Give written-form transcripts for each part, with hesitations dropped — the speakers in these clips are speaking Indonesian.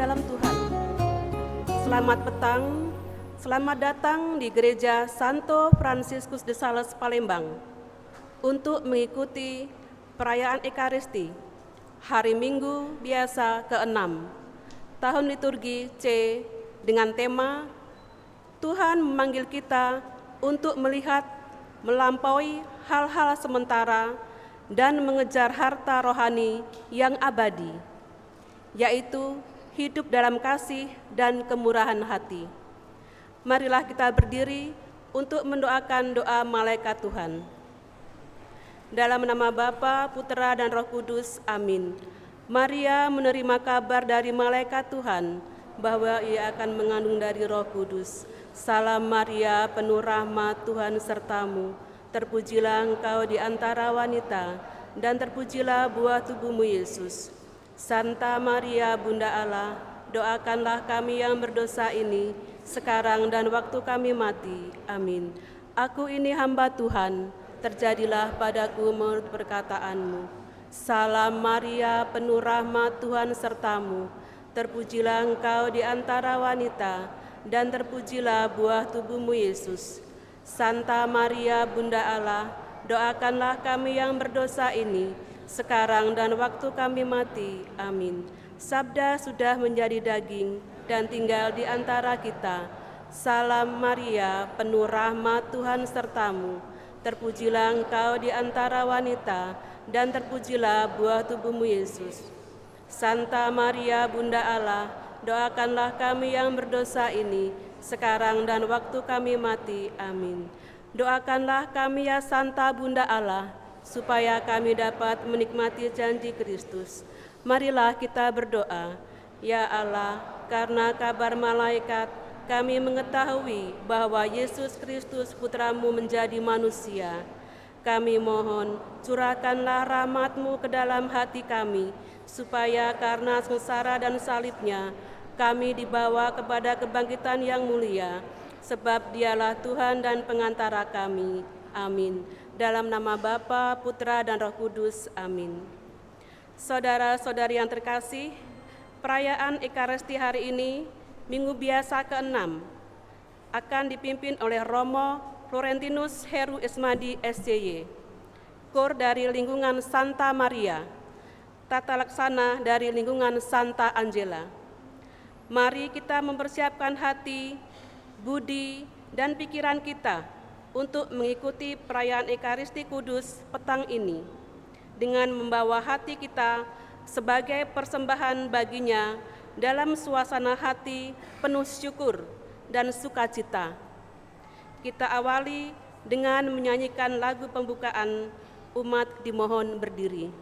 dalam Tuhan. Selamat petang, selamat datang di Gereja Santo Fransiskus de Sales, Palembang untuk mengikuti perayaan Ekaristi hari Minggu biasa ke-6 tahun liturgi C dengan tema Tuhan memanggil kita untuk melihat melampaui hal-hal sementara dan mengejar harta rohani yang abadi, yaitu hidup dalam kasih dan kemurahan hati. Marilah kita berdiri untuk mendoakan doa malaikat Tuhan. Dalam nama Bapa, Putera, dan Roh Kudus, amin. Maria menerima kabar dari malaikat Tuhan bahwa ia akan mengandung dari Roh Kudus. Salam Maria, penuh rahmat, Tuhan sertamu. Terpujilah engkau di antara wanita, dan terpujilah buah tubuhmu Yesus. Santa Maria, Bunda Allah, doakanlah kami yang berdosa ini, sekarang dan waktu kami mati. Amin. Aku ini hamba Tuhan, terjadilah padaku menurut perkataanmu. Salam Maria, penuh rahmat, Tuhan sertamu. Terpujilah engkau di antara wanita, dan terpujilah buah tubuhmu Yesus. Santa Maria, Bunda Allah, doakanlah kami yang berdosa ini, sekarang dan waktu kami mati. Amin. Sabda sudah menjadi daging dan tinggal di antara kita. Salam Maria, penuh rahmat, Tuhan sertamu. Terpujilah engkau di antara wanita, dan terpujilah buah tubuhmu Yesus. Santa Maria, Bunda Allah, doakanlah kami yang berdosa ini, sekarang dan waktu kami mati. Amin. Doakanlah kami ya Santa Bunda Allah, supaya kami dapat menikmati janji Kristus. Marilah kita berdoa. Ya Allah, karena kabar malaikat, kami mengetahui bahwa Yesus Kristus Putramu menjadi manusia. Kami mohon, curahkanlah rahmat-Mu ke dalam hati kami, supaya karena sengsara dan salibnya, kami dibawa kepada kebangkitan yang mulia, sebab Dialah Tuhan dan pengantara kami. Amin. Dalam nama Bapa, Putera, dan Roh Kudus. Amin. Saudara-saudari yang terkasih, perayaan Ekaristi hari ini, Minggu biasa ke-6, akan dipimpin oleh Romo Florentinus Heru Ismadi SCY, Kor dari lingkungan Santa Maria, tata laksana dari lingkungan Santa Angela. Mari kita mempersiapkan hati, budi, dan pikiran kita untuk mengikuti perayaan Ekaristi Kudus petang ini dengan membawa hati kita sebagai persembahan baginya dalam suasana hati penuh syukur dan sukacita. Kita awali dengan menyanyikan lagu pembukaan. Umat dimohon berdiri.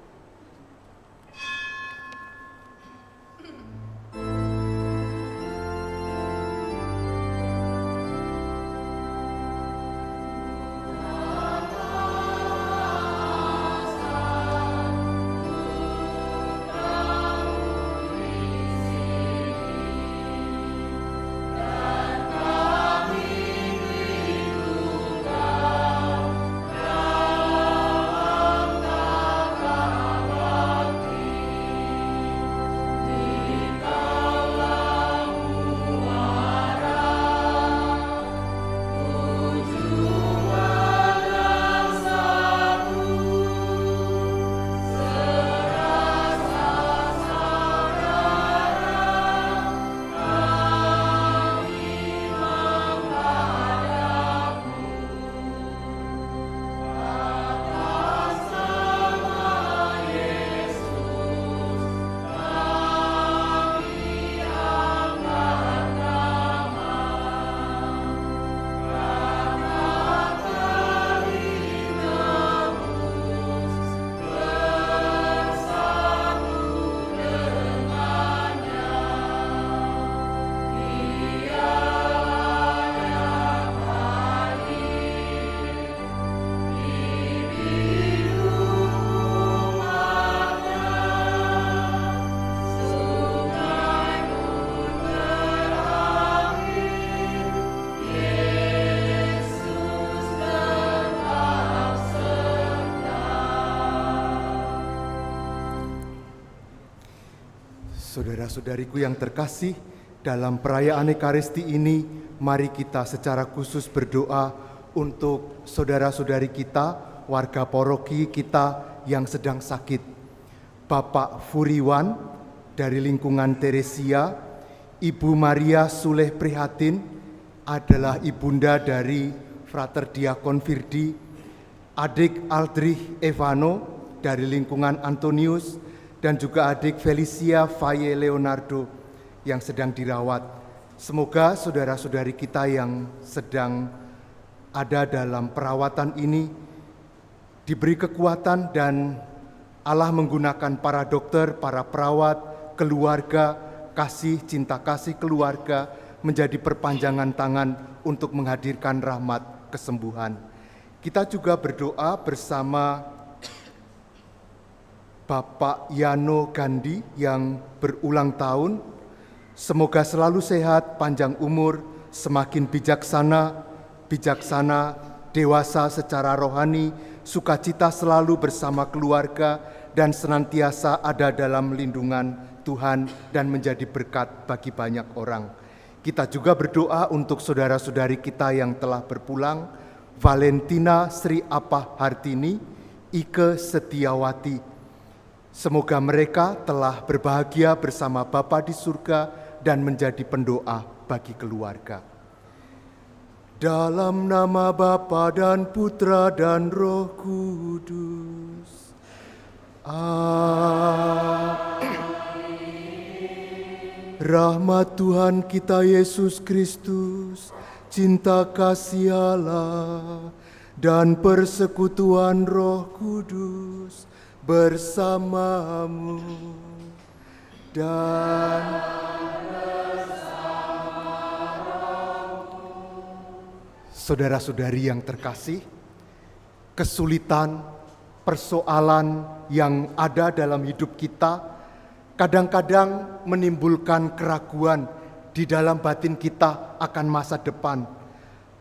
Saudara-saudariku yang terkasih, dalam perayaan Ekaristi ini, mari kita secara khusus berdoa untuk saudara-saudari kita, warga paroki kita yang sedang sakit. Bapak Furiwan dari lingkungan Teresia, Ibu Maria Suleh Prihatin adalah ibunda dari Frater Diakon Firdi, adik Aldrich Evano dari lingkungan Antonius, dan juga adik Felicia Faye Leonardo yang sedang dirawat. Semoga saudara-saudari kita yang sedang ada dalam perawatan ini diberi kekuatan dan Allah menggunakan para dokter, para perawat, keluarga, cinta kasih keluarga menjadi perpanjangan tangan untuk menghadirkan rahmat kesembuhan. Kita juga berdoa bersama Bapak Yano Gandhi yang berulang tahun. Semoga selalu sehat, panjang umur, semakin bijaksana, dewasa secara rohani, sukacita selalu bersama keluarga, dan senantiasa ada dalam lindungan Tuhan dan menjadi berkat bagi banyak orang. Kita juga berdoa untuk saudara-saudari kita yang telah berpulang, Valentina Sri Apah Hartini, Ike Setiawati. Semoga mereka telah berbahagia bersama Bapa di surga dan menjadi pendoa bagi keluarga. Dalam nama Bapa dan Putra dan Roh Kudus. Amin. Rahmat Tuhan kita Yesus Kristus, cinta kasih Allah, dan persekutuan Roh Kudus bersamamu dan saudara-saudari yang terkasih, kesulitan, persoalan yang ada dalam hidup kita kadang-kadang menimbulkan keraguan di dalam batin kita akan masa depan.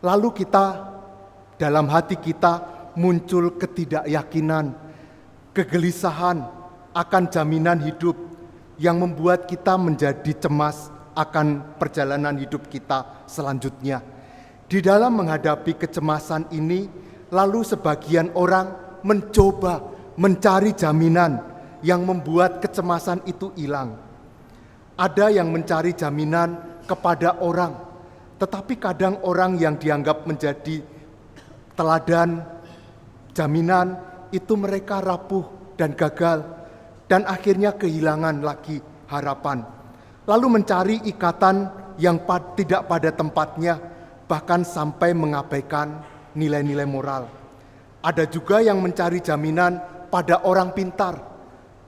Lalu kita, dalam hati kita muncul ketidakyakinan, kegelisahan akan jaminan hidup yang membuat kita menjadi cemas akan perjalanan hidup kita selanjutnya. Di dalam menghadapi kecemasan ini, lalu sebagian orang mencoba mencari jaminan yang membuat kecemasan itu hilang. Ada yang mencari jaminan kepada orang, tetapi kadang orang yang dianggap menjadi teladan, jaminan, itu mereka rapuh dan gagal, dan akhirnya kehilangan lagi harapan. Lalu mencari ikatan yang tidak pada tempatnya, bahkan sampai mengabaikan nilai-nilai moral. Ada juga yang mencari jaminan pada orang pintar,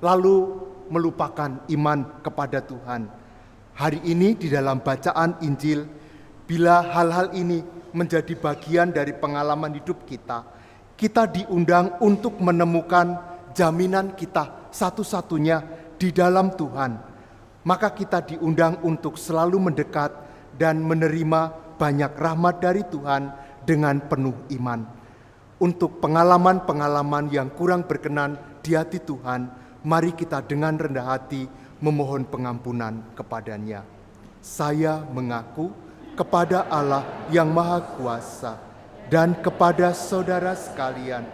lalu melupakan iman kepada Tuhan. Hari ini di dalam bacaan Injil, bila hal-hal ini menjadi bagian dari pengalaman hidup kita, kita diundang untuk menemukan jaminan kita satu-satunya di dalam Tuhan. Maka kita diundang untuk selalu mendekat dan menerima banyak rahmat dari Tuhan dengan penuh iman. Untuk pengalaman-pengalaman yang kurang berkenan di hati Tuhan, mari kita dengan rendah hati memohon pengampunan kepadanya. Saya mengaku kepada Allah yang Maha Kuasa dan kepada saudara sekalian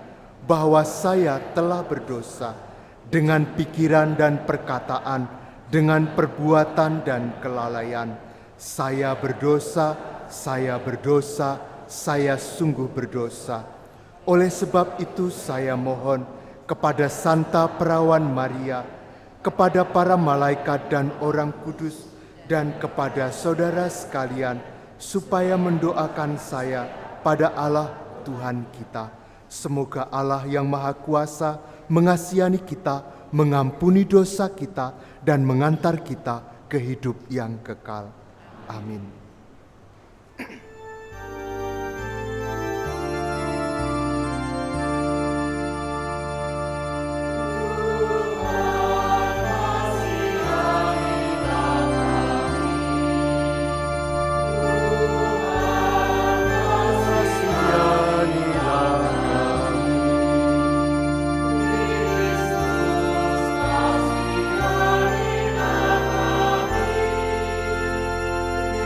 bahwa saya telah berdosa dengan pikiran dan perkataan, dengan perbuatan dan kelalaian. Saya berdosa, saya sungguh berdosa. Oleh sebab itu saya mohon kepada Santa Perawan Maria, kepada para malaikat dan orang kudus, dan kepada saudara sekalian, supaya mendoakan saya pada Allah Tuhan kita. Semoga Allah yang Maha Kuasa mengasihani kita, mengampuni dosa kita, dan mengantar kita ke hidup yang kekal. Amin.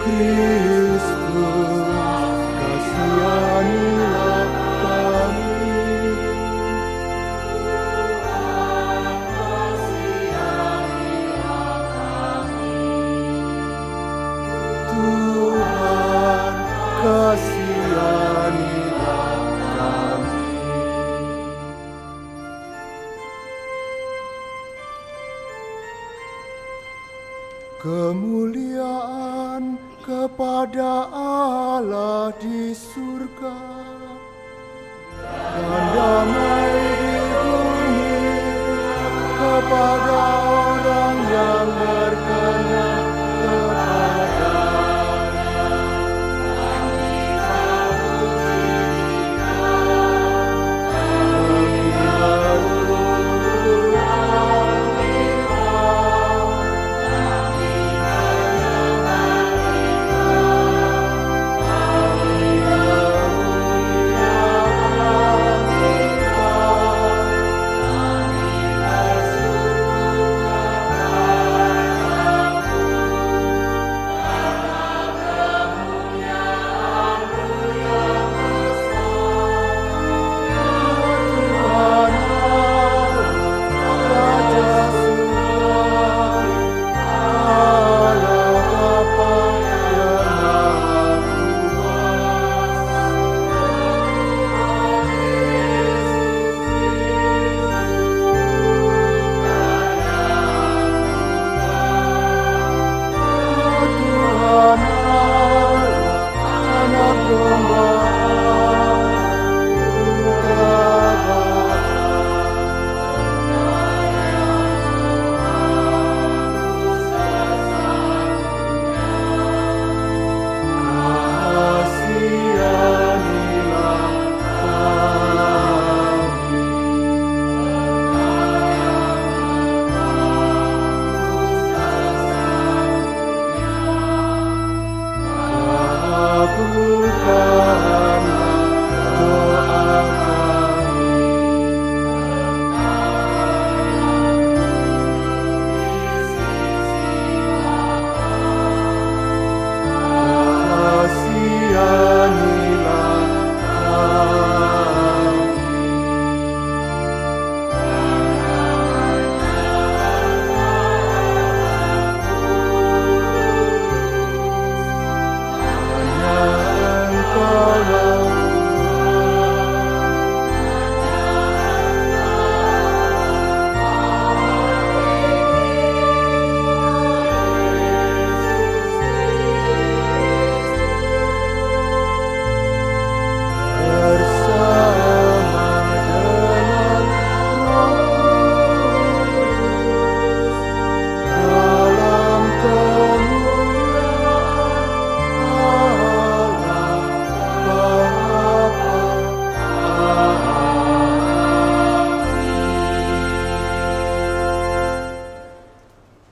Kristus, kasihanilah kami. Tuhan, kasihanilah kami. Kemuliaan kepada Allah di surga dan damai di bumi kepada orang yang berkenan kepada.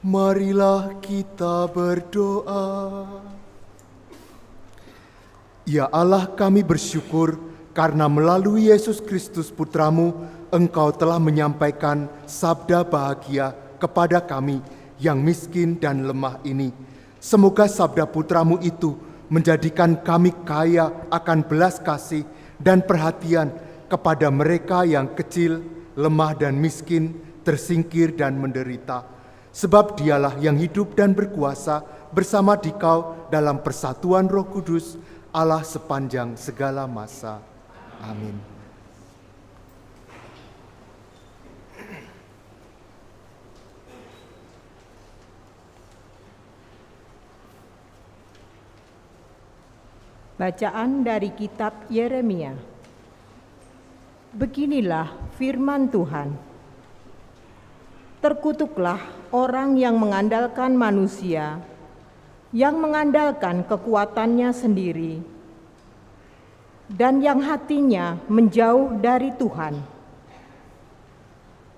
Marilah kita berdoa. Ya Allah, kami bersyukur karena melalui Yesus Kristus Putra-Mu, Engkau telah menyampaikan sabda bahagia kepada kami yang miskin dan lemah ini. Semoga sabda Putra-Mu itu menjadikan kami kaya akan belas kasih dan perhatian kepada mereka yang kecil, lemah dan miskin, tersingkir dan menderita. Sebab Dialah yang hidup dan berkuasa bersama Dikau dalam persatuan Roh Kudus, Allah sepanjang segala masa. Amin. Bacaan dari kitab Yeremia. Beginilah firman Tuhan. Terkutuklah orang yang mengandalkan manusia, yang mengandalkan kekuatannya sendiri, dan yang hatinya menjauh dari Tuhan.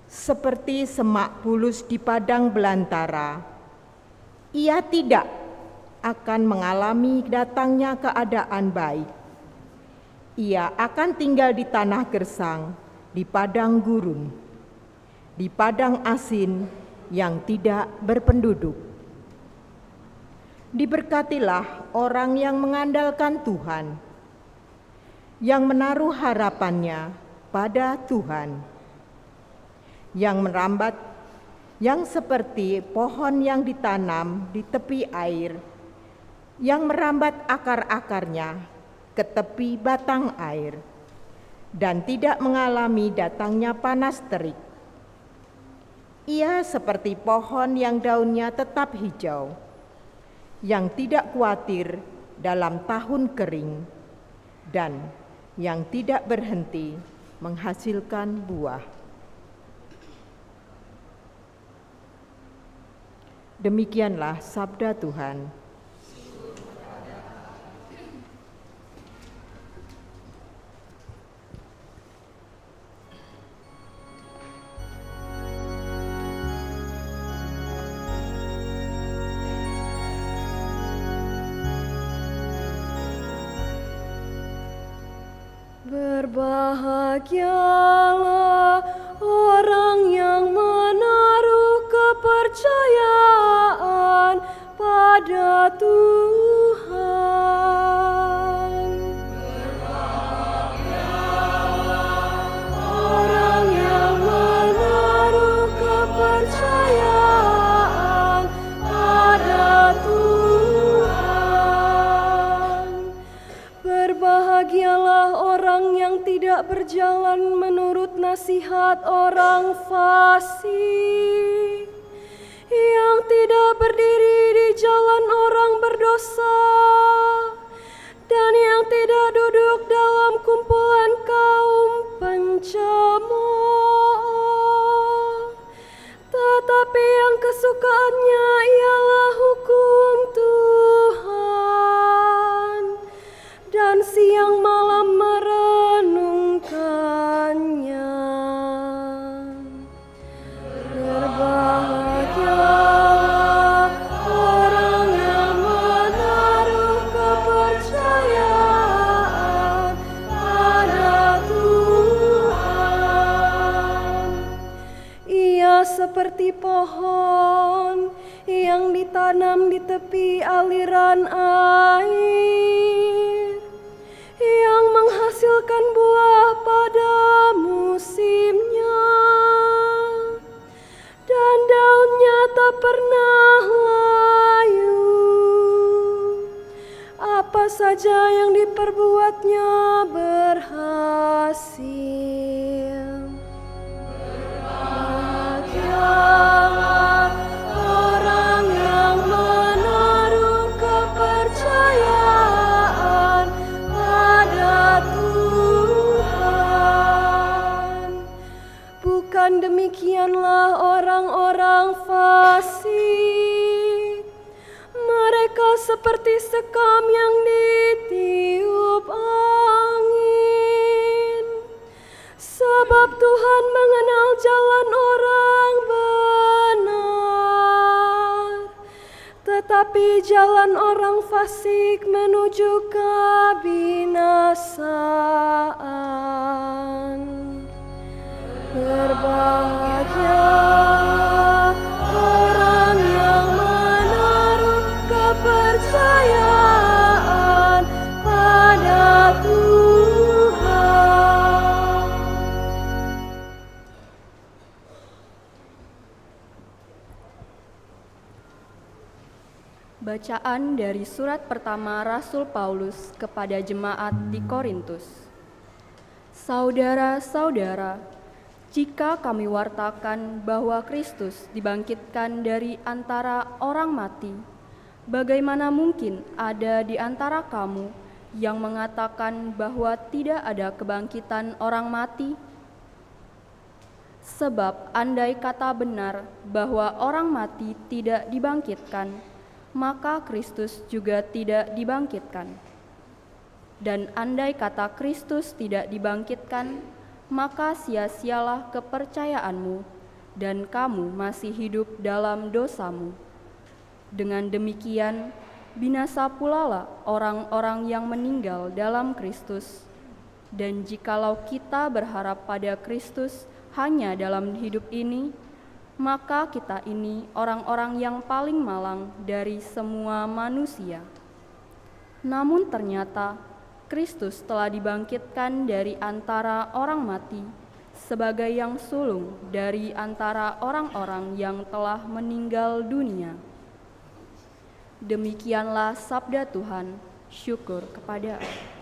Seperti semak bulus di padang belantara, ia tidak akan mengalami datangnya keadaan baik. Ia akan tinggal di tanah gersang, di padang gurun, di padang asin yang tidak berpenduduk. Diberkatilah orang yang mengandalkan Tuhan, yang menaruh harapannya pada Tuhan, yang merambat, yang seperti pohon yang ditanam di tepi air, yang merambat akar-akarnya ke tepi batang air, dan tidak mengalami datangnya panas terik. Ia seperti pohon yang daunnya tetap hijau, yang tidak khawatir dalam tahun kering, dan yang tidak berhenti menghasilkan buah. Demikianlah sabda Tuhan. Berbahagialah orang yang menaruh kepercayaan pada Tuhan. Berbahagialah orang yang menaruh kepercayaan pada Tuhan. Berbahagialah orang yang tidak berjalan menurut nasihat orang fasik, yang tidak berdiri di jalan orang berdosa, dan yang tidak duduk dalam kumpulan kaum pencemooh, tetapi yang kesukaannya ialah hukum Tuhan, dan siang malam merenungkannya. Berbahagialah orang yang menaruh kepercayaan pada Tuhan. Ia seperti pohon yang ditanam di tepi aliran air, yang menghasilkan buah pada musimnya, dan daunnya tak pernah layu. Apa saja yang diperbuatnya berhasil. Berbahagialah orang yang menaruh kepercayaan pada Tuhan. Bukan demikianlah orang-orang fasik. Mereka seperti sekam yang ditiup angin. Sebab Tuhan mengenal jalan orang benar, tetapi jalan orang fasik menuju kebinasaan. Berbahagialah orang yang menaruh kepercayaan pada Tuhan. Bacaan dari surat pertama Rasul Paulus kepada jemaat di Korintus. Saudara-saudara, jika kami wartakan bahwa Kristus dibangkitkan dari antara orang mati, bagaimana mungkin ada di antara kamu yang mengatakan bahwa tidak ada kebangkitan orang mati? Sebab andai kata benar bahwa orang mati tidak dibangkitkan, maka Kristus juga tidak dibangkitkan. Dan andai kata Kristus tidak dibangkitkan, maka sia-sialah kepercayaanmu, dan kamu masih hidup dalam dosamu. Dengan demikian, binasa pulalah orang-orang yang meninggal dalam Kristus. Dan jikalau kita berharap pada Kristus hanya dalam hidup ini, maka kita ini orang-orang yang paling malang dari semua manusia. Namun ternyata Kristus telah dibangkitkan dari antara orang mati sebagai yang sulung dari antara orang-orang yang telah meninggal dunia. Demikianlah sabda Tuhan, syukur kepada Allah.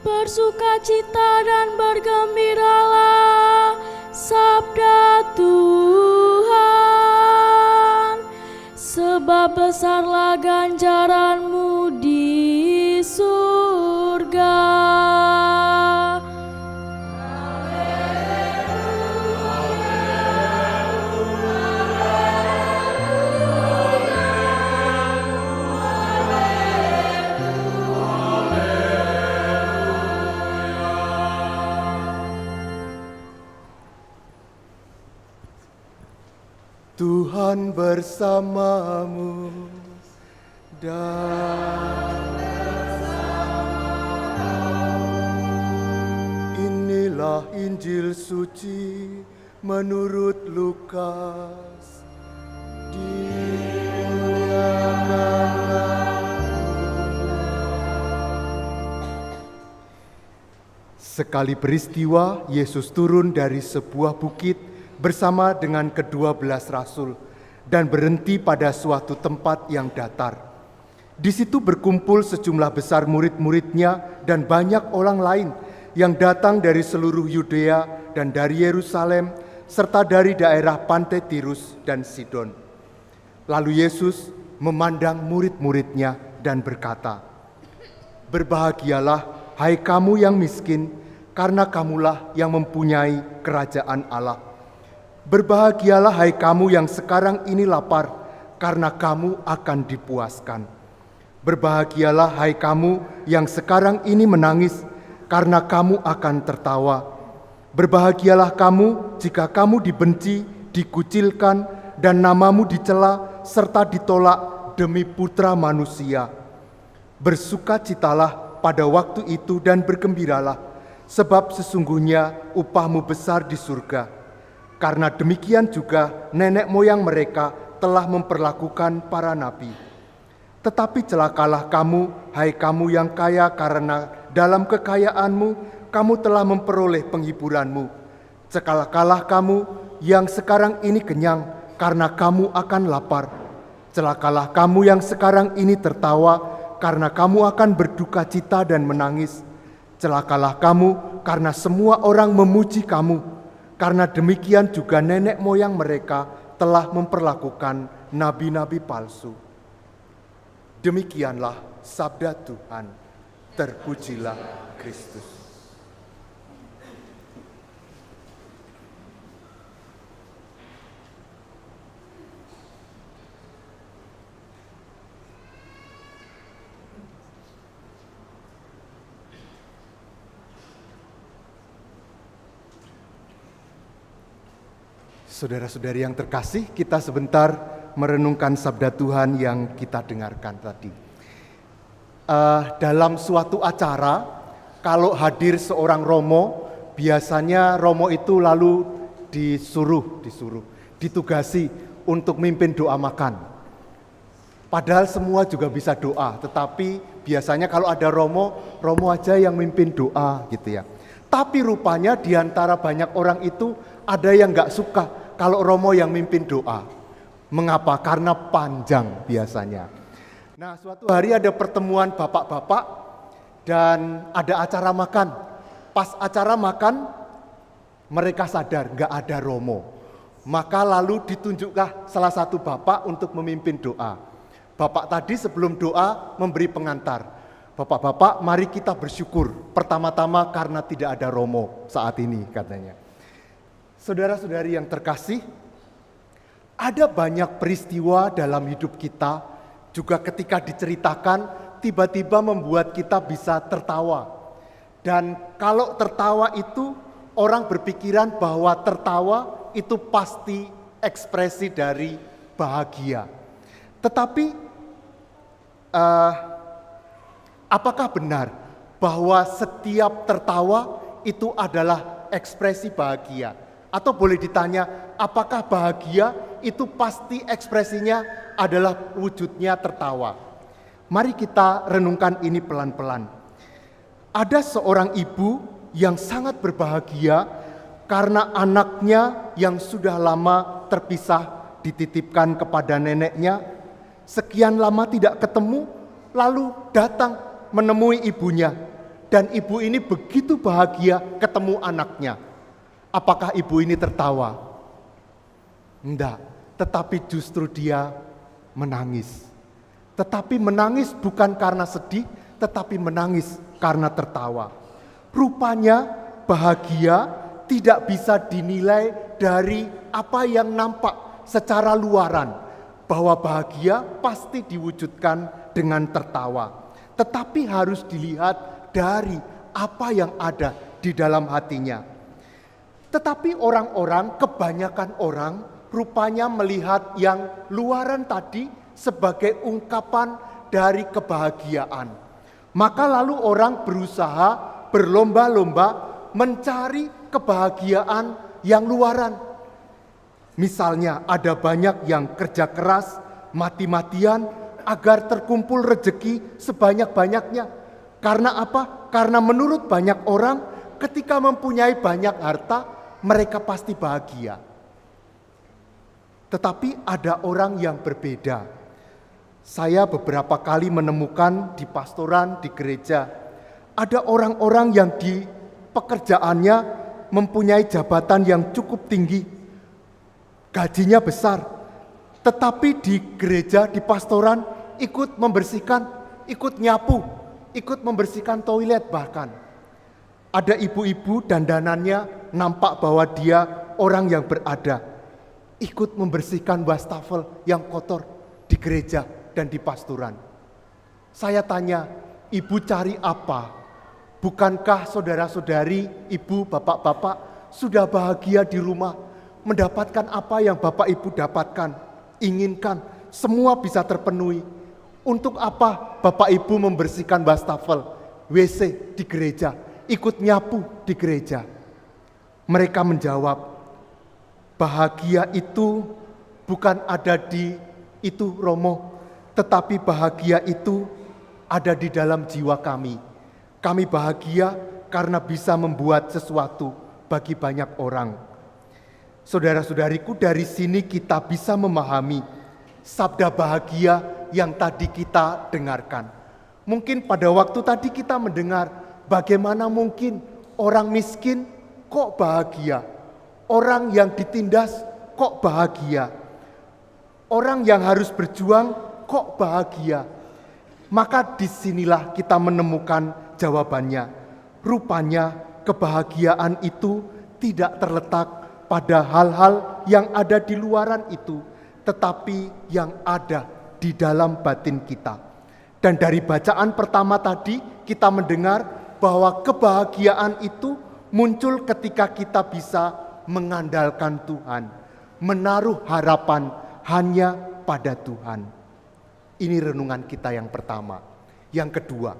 Bersukacita dan bergembiralah, sabda Tuhan, sebab besarlah ganjaranmu di surga. Tuhan bersamamu dan inilah Injil suci menurut Lukas. Sekali peristiwa, Yesus turun dari sebuah bukit bersama dengan ke-12 rasul dan berhenti pada suatu tempat yang datar. Di situ berkumpul sejumlah besar murid-muridnya dan banyak orang lain yang datang dari seluruh Yudea dan dari Yerusalem serta dari daerah pantai Tirus dan Sidon. Lalu Yesus memandang murid-muridnya dan berkata, "Berbahagialah hai kamu yang miskin, karena kamulah yang mempunyai kerajaan Allah. Berbahagialah hai kamu yang sekarang ini lapar, karena kamu akan dipuaskan. Berbahagialah hai kamu yang sekarang ini menangis, karena kamu akan tertawa. Berbahagialah kamu jika kamu dibenci, dikucilkan, dan namamu dicela, serta ditolak demi Putra Manusia. Bersukacitalah pada waktu itu dan bergembiralah, sebab sesungguhnya upahmu besar di surga. Karena demikian juga nenek moyang mereka telah memperlakukan para nabi. Tetapi celakalah kamu, hai kamu yang kaya, karena dalam kekayaanmu kamu telah memperoleh penghiburanmu. Celakalah kamu yang sekarang ini kenyang, karena kamu akan lapar. Celakalah kamu yang sekarang ini tertawa, karena kamu akan berduka cita dan menangis. Celakalah kamu karena semua orang memuji kamu. Karena demikian juga nenek moyang mereka telah memperlakukan nabi-nabi palsu." Demikianlah sabda Tuhan. Terpujilah Kristus. Saudara-saudari yang terkasih, kita sebentar merenungkan sabda Tuhan yang kita dengarkan tadi. Dalam suatu acara, kalau hadir seorang romo, biasanya romo itu lalu ditugasi untuk mimpin doa makan. Padahal semua juga bisa doa, tetapi biasanya kalau ada romo aja yang mimpin doa gitu ya. Tapi rupanya di antara banyak orang itu ada yang gak suka kalau romo yang mimpin doa. Mengapa? Karena panjang biasanya. Nah, suatu hari ada pertemuan bapak-bapak dan ada acara makan. Pas acara makan, mereka sadar gak ada romo. Maka lalu ditunjuklah salah satu bapak untuk memimpin doa. Bapak tadi sebelum doa memberi pengantar. Bapak-bapak, mari kita bersyukur. Pertama-tama karena tidak ada Romo saat ini katanya. Saudara-saudari yang terkasih, ada banyak peristiwa dalam hidup kita, juga ketika diceritakan, tiba-tiba membuat kita bisa tertawa. Dan kalau tertawa itu, orang berpikiran bahwa tertawa itu pasti ekspresi dari bahagia. Tetapi apakah benar bahwa setiap tertawa itu adalah ekspresi bahagia? Atau boleh ditanya, apakah bahagia itu pasti ekspresinya adalah wujudnya tertawa? Mari kita renungkan ini pelan-pelan. Ada seorang ibu yang sangat berbahagia karena anaknya yang sudah lama terpisah dititipkan kepada neneknya. Sekian lama tidak ketemu, lalu datang menemui ibunya. Dan ibu ini begitu bahagia ketemu anaknya. Apakah ibu ini tertawa? Enggak, tetapi justru dia menangis. Tetapi menangis bukan karena sedih, tetapi menangis karena tertawa. Rupanya bahagia tidak bisa dinilai dari apa yang nampak secara luaran. Bahwa bahagia pasti diwujudkan dengan tertawa. Tetapi harus dilihat dari apa yang ada di dalam hatinya. Tetapi orang-orang, kebanyakan orang rupanya melihat yang luaran tadi sebagai ungkapan dari kebahagiaan. Maka lalu orang berusaha berlomba-lomba mencari kebahagiaan yang luaran. Misalnya ada banyak yang kerja keras, mati-matian agar terkumpul rezeki sebanyak-banyaknya. Karena apa? Karena menurut banyak orang ketika mempunyai banyak harta, mereka pasti bahagia. Tetapi ada orang yang berbeda. Saya beberapa kali menemukan di pastoran, di gereja, ada orang-orang yang di pekerjaannya mempunyai jabatan yang cukup tinggi. Gajinya besar, tetapi di gereja, di pastoran ikut membersihkan, ikut nyapu, ikut membersihkan toilet bahkan. Ada ibu-ibu dandanannya nampak bahwa dia orang yang berada, ikut membersihkan wastafel yang kotor di gereja dan di pastoran. Saya tanya, ibu cari apa? Bukankah saudara-saudari, ibu, bapak-bapak sudah bahagia di rumah? Mendapatkan apa yang Bapak Ibu dapatkan, inginkan, semua bisa terpenuhi. Untuk apa Bapak Ibu membersihkan wastafel, WC di gereja, ikut nyapu di gereja? Mereka menjawab, bahagia itu bukan ada di itu Romo, tetapi bahagia itu ada di dalam jiwa kami. Kami bahagia karena bisa membuat sesuatu bagi banyak orang. Saudara-saudariku, dari sini kita bisa memahami sabda bahagia yang tadi kita dengarkan. Mungkin pada waktu tadi kita mendengar bagaimana mungkin orang miskin kok bahagia, orang yang ditindas kok bahagia, orang yang harus berjuang kok bahagia. Maka disinilah kita menemukan jawabannya. Rupanya kebahagiaan itu tidak terletak pada hal-hal yang ada di luaran itu, tetapi yang ada di dalam batin kita. Dan dari bacaan pertama tadi kita mendengar bahwa kebahagiaan itu muncul ketika kita bisa mengandalkan Tuhan, menaruh harapan hanya pada Tuhan. Ini renungan kita yang pertama. Yang kedua,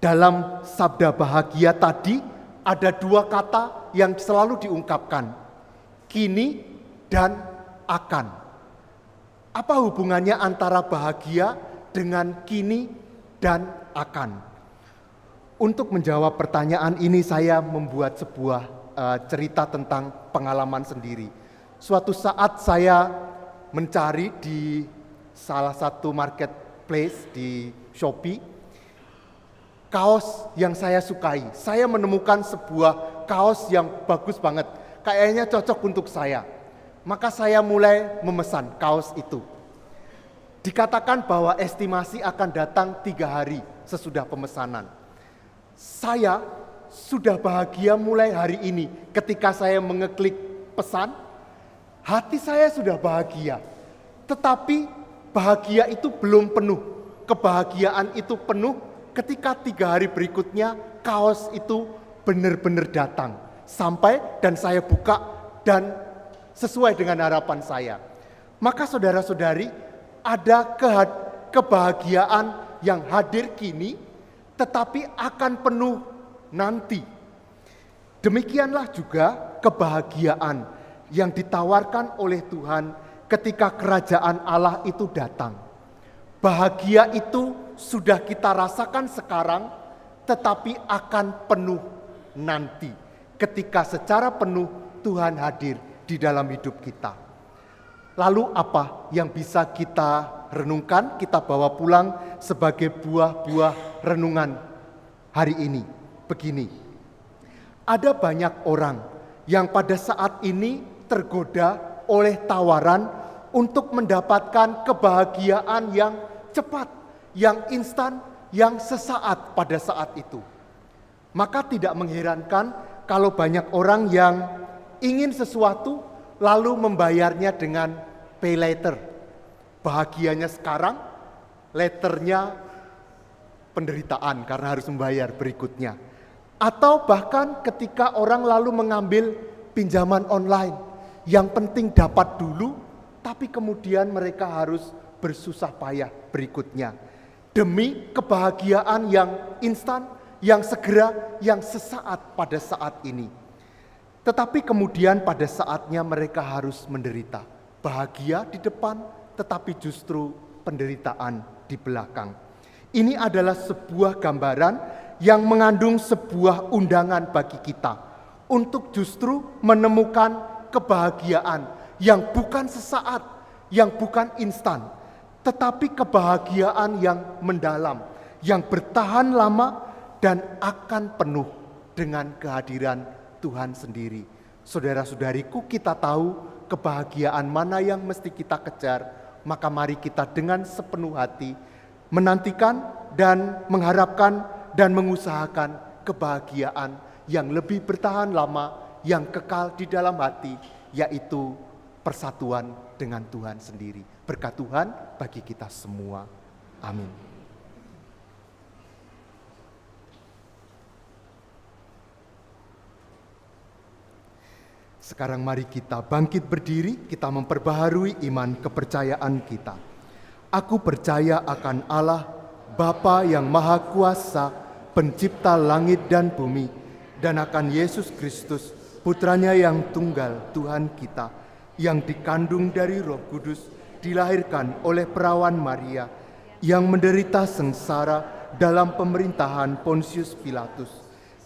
dalam sabda bahagia tadi ada dua kata yang selalu diungkapkan, kini dan akan. Apa hubungannya antara bahagia dengan kini dan akan? Untuk menjawab pertanyaan ini saya membuat sebuah cerita tentang pengalaman sendiri. Suatu saat saya mencari di salah satu marketplace di Shopee, kaos yang saya sukai. Saya menemukan sebuah kaos yang bagus banget. Kayaknya cocok untuk saya. Maka saya mulai memesan kaos itu. Dikatakan bahwa estimasi akan datang 3 hari sesudah pemesanan. Saya sudah bahagia mulai hari ini ketika saya mengeklik pesan. Hati saya sudah bahagia. Tetapi bahagia itu belum penuh. Kebahagiaan itu penuh ketika 3 hari berikutnya kaos itu benar-benar datang. Sampai dan saya buka dan sesuai dengan harapan saya. Maka saudara-saudari, ada kebahagiaan yang hadir kini, tetapi akan penuh nanti. Demikianlah juga kebahagiaan yang ditawarkan oleh Tuhan ketika kerajaan Allah itu datang. Bahagia itu sudah kita rasakan sekarang, tetapi akan penuh nanti ketika secara penuh Tuhan hadir di dalam hidup kita. Lalu apa yang bisa kita renungkan, kita bawa pulang sebagai buah-buah renungan hari ini? Begini, ada banyak orang yang pada saat ini tergoda oleh tawaran untuk mendapatkan kebahagiaan yang cepat, yang instan, yang sesaat pada saat itu. Maka tidak mengherankan kalau banyak orang yang ingin sesuatu lalu membayarnya dengan pay later. Bahagianya sekarang, letternya penderitaan karena harus membayar berikutnya. Atau bahkan ketika orang lalu mengambil pinjaman online, yang penting dapat dulu, tapi kemudian mereka harus bersusah payah berikutnya. Demi kebahagiaan yang instan, yang segera, yang sesaat pada saat ini. Tetapi kemudian pada saatnya mereka harus menderita. Bahagia di depan, tetapi justru penderitaan di belakang. Ini adalah sebuah gambaran yang mengandung sebuah undangan bagi kita untuk justru menemukan kebahagiaan yang bukan sesaat, yang bukan instan, tetapi kebahagiaan yang mendalam, yang bertahan lama dan akan penuh dengan kehadiran Tuhan sendiri. Saudara-saudariku, kita tahu kebahagiaan mana yang mesti kita kejar, maka mari kita dengan sepenuh hati menantikan dan mengharapkan dan mengusahakan kebahagiaan yang lebih bertahan lama, yang kekal di dalam hati, yaitu persatuan dengan Tuhan sendiri. Berkat Tuhan bagi kita semua. Amin. Sekarang mari kita bangkit berdiri, kita memperbaharui iman kepercayaan kita. Aku percaya akan Allah, Bapa yang Maha Kuasa, pencipta langit dan bumi, dan akan Yesus Kristus, Putranya yang tunggal, Tuhan kita, yang dikandung dari Roh Kudus, dilahirkan oleh perawan Maria, yang menderita sengsara dalam pemerintahan Pontius Pilatus,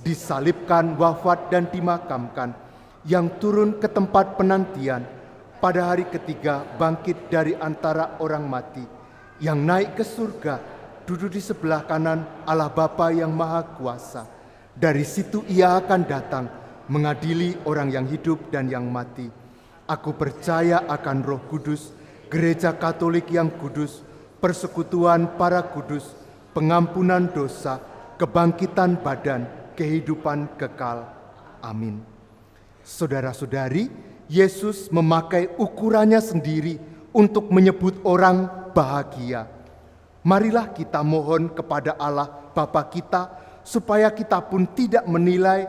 disalibkan, wafat dan dimakamkan, yang turun ke tempat penantian, pada hari ketiga bangkit dari antara orang mati, yang naik ke surga, duduk di sebelah kanan Allah Bapa yang Maha Kuasa. Dari situ Ia akan datang mengadili orang yang hidup dan yang mati. Aku percaya akan Roh Kudus, Gereja Katolik yang kudus, persekutuan para kudus, pengampunan dosa, kebangkitan badan, kehidupan kekal. Amin. Saudara-saudari, Yesus memakai ukurannya sendiri untuk menyebut orang bahagia. Marilah kita mohon kepada Allah Bapa kita, supaya kita pun tidak menilai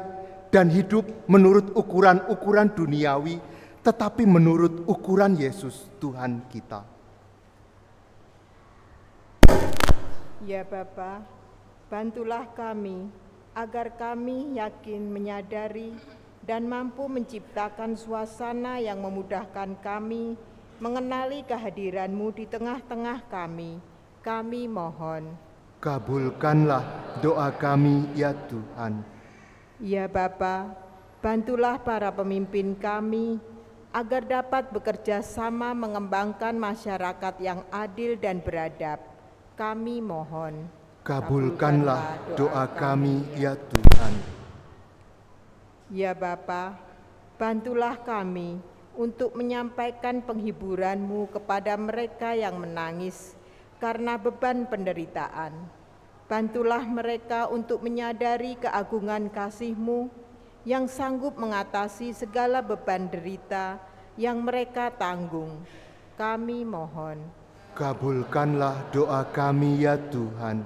dan hidup menurut ukuran-ukuran duniawi, tetapi menurut ukuran Yesus Tuhan kita. Ya Bapa, bantulah kami agar kami yakin menyadari dan mampu menciptakan suasana yang memudahkan kami mengenali kehadiran-Mu di tengah-tengah kami. Kami mohon. Kabulkanlah doa kami ya Tuhan. Ya Bapa, bantulah para pemimpin kami agar dapat bekerja sama mengembangkan masyarakat yang adil dan beradab. Kami mohon. Kabulkanlah doa kami ya Tuhan. Ya Bapa, bantulah kami untuk menyampaikan penghiburan-Mu kepada mereka yang menangis karena beban penderitaan. Bantulah mereka untuk menyadari keagungan kasih-Mu yang sanggup mengatasi segala beban derita yang mereka tanggung. Kami mohon. Kabulkanlah doa kami ya Tuhan.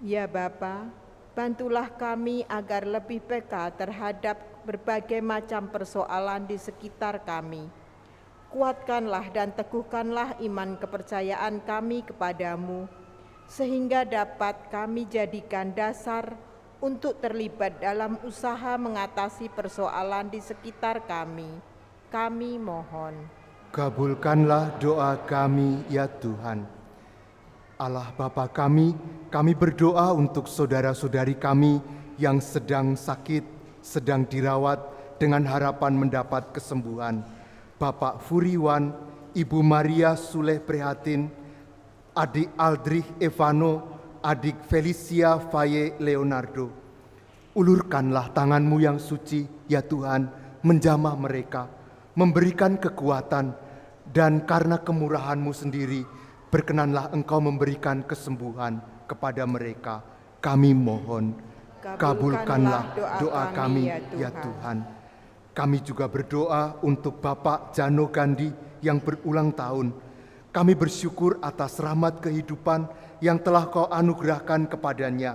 Ya Bapa, bantulah kami agar lebih peka terhadap berbagai macam persoalan di sekitar kami. Kuatkanlah dan teguhkanlah iman kepercayaan kami kepadamu, sehingga dapat kami jadikan dasar untuk terlibat dalam usaha mengatasi persoalan di sekitar kami. Kami mohon. Kabulkanlah doa kami ya Tuhan. Allah Bapa kami berdoa untuk saudara-saudari kami yang sedang sakit, sedang dirawat dengan harapan mendapat kesembuhan. Bapak Furiwan, Ibu Maria Suleh Prihatin, adik Aldrich Evano, adik Felicia Faye Leonardo. Ulurkanlah tangan-Mu yang suci ya Tuhan, menjamah mereka, memberikan kekuatan, dan karena kemurahan-Mu sendiri, berkenanlah Engkau memberikan kesembuhan kepada mereka. Kami mohon, kabulkanlah doa kami ya Tuhan. Kami juga berdoa untuk Bapak Jano Gandhi yang berulang tahun. Kami bersyukur atas rahmat kehidupan yang telah Kau anugerahkan kepadanya.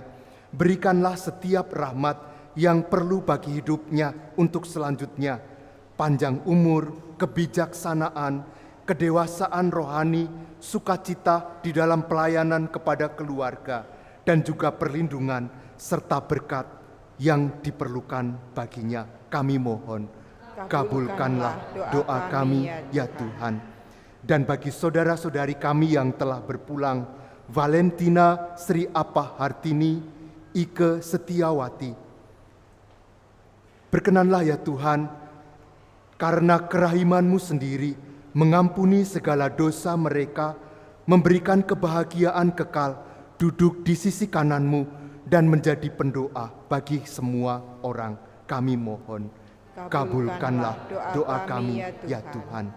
Berikanlah setiap rahmat yang perlu bagi hidupnya untuk selanjutnya. Panjang umur, kebijaksanaan, kedewasaan rohani, sukacita di dalam pelayanan kepada keluarga, dan juga perlindungan serta berkat yang diperlukan baginya. Kami mohon, kabulkanlah doa kami ya Tuhan. Dan bagi saudara-saudari kami yang telah berpulang, Valentina Sri Apah Hartini, Ike Setiawati, berkenanlah ya Tuhan, karena kerahiman-Mu sendiri mengampuni segala dosa mereka, memberikan kebahagiaan kekal, duduk di sisi kanan-Mu, dan menjadi pendoa bagi semua orang. Kami mohon, kabulkanlah doa kami ya Tuhan.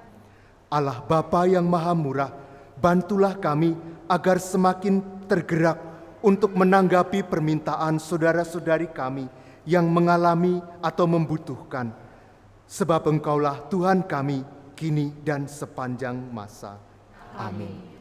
Allah Bapa yang Maha Murah, bantulah kami agar semakin tergerak untuk menanggapi permintaan saudara-saudari kami yang mengalami atau membutuhkan. Sebab Engkaulah Tuhan kami, kini dan sepanjang masa. Amin.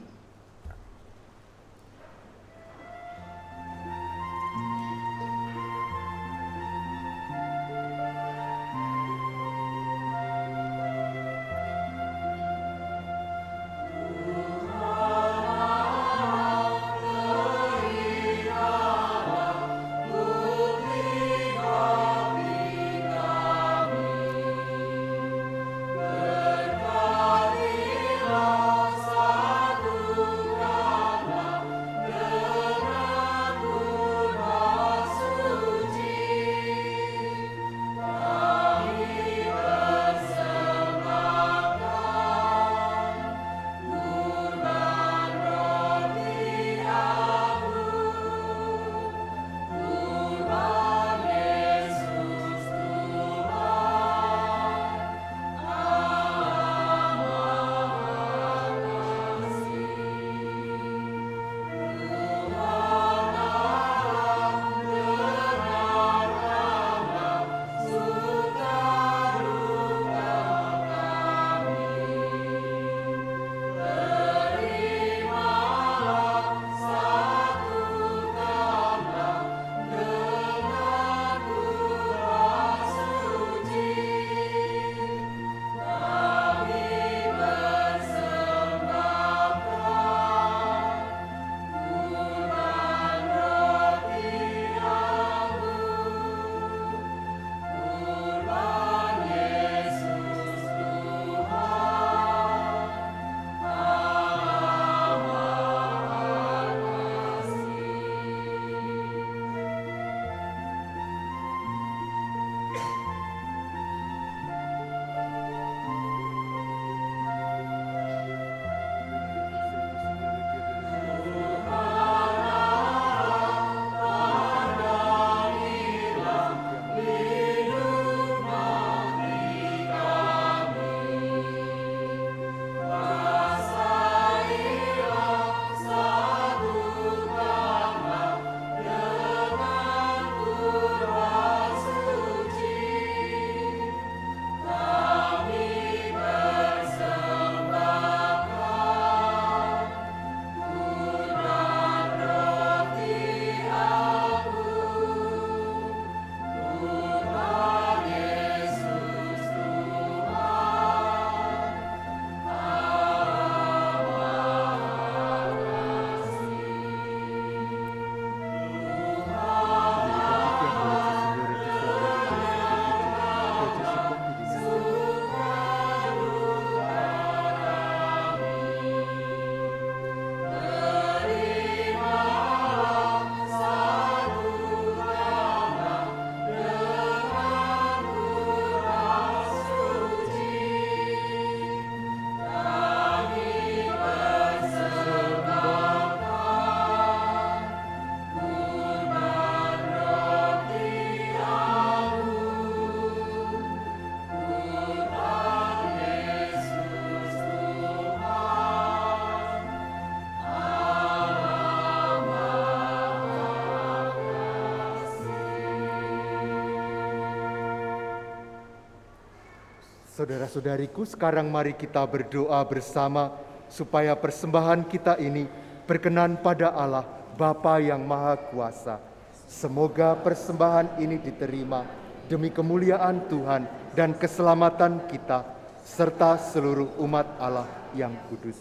Saudara-saudariku, sekarang mari kita berdoa bersama supaya persembahan kita ini berkenan pada Allah, Bapa yang Maha Kuasa. Semoga persembahan ini diterima demi kemuliaan Tuhan dan keselamatan kita, serta seluruh umat Allah yang kudus.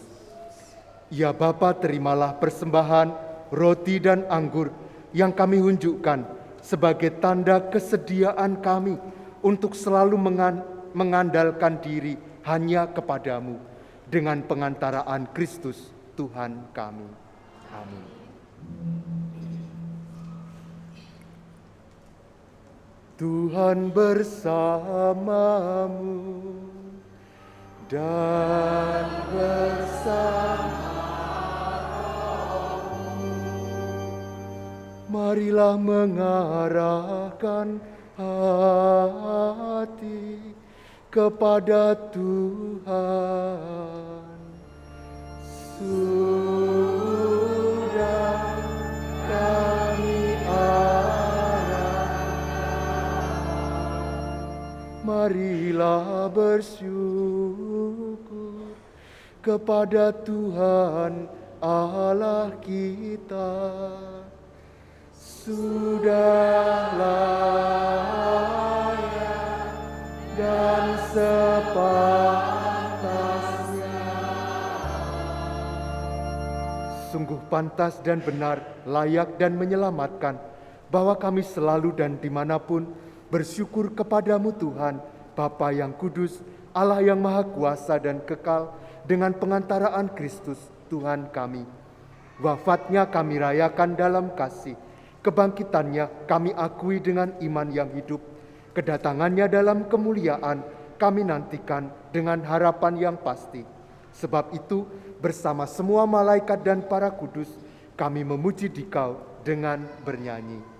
Ya Bapa, terimalah persembahan roti dan anggur yang kami unjukkan sebagai tanda kesediaan kami untuk selalu mengandalkan diri hanya kepadamu dengan pengantaraan Kristus Tuhan kami. Amin. Tuhan bersamamu dan bersama. Marilah mengarahkan hati kepada Tuhan. Sudah kami arahkan, marilah bersyukur kepada Tuhan Allah kita. Sudah layak dan sepantasnya. Sungguh pantas dan benar, layak dan menyelamatkan, bahwa kami selalu dan dimanapun bersyukur kepadamu Tuhan, Bapa yang kudus, Allah yang maha kuasa dan kekal, dengan pengantaraan Kristus Tuhan kami. Wafatnya kami rayakan dalam kasih, kebangkitannya kami akui dengan iman yang hidup, kedatangannya dalam kemuliaan kami nantikan dengan harapan yang pasti. Sebab itu bersama semua malaikat dan para kudus kami memuji Dikau dengan bernyanyi.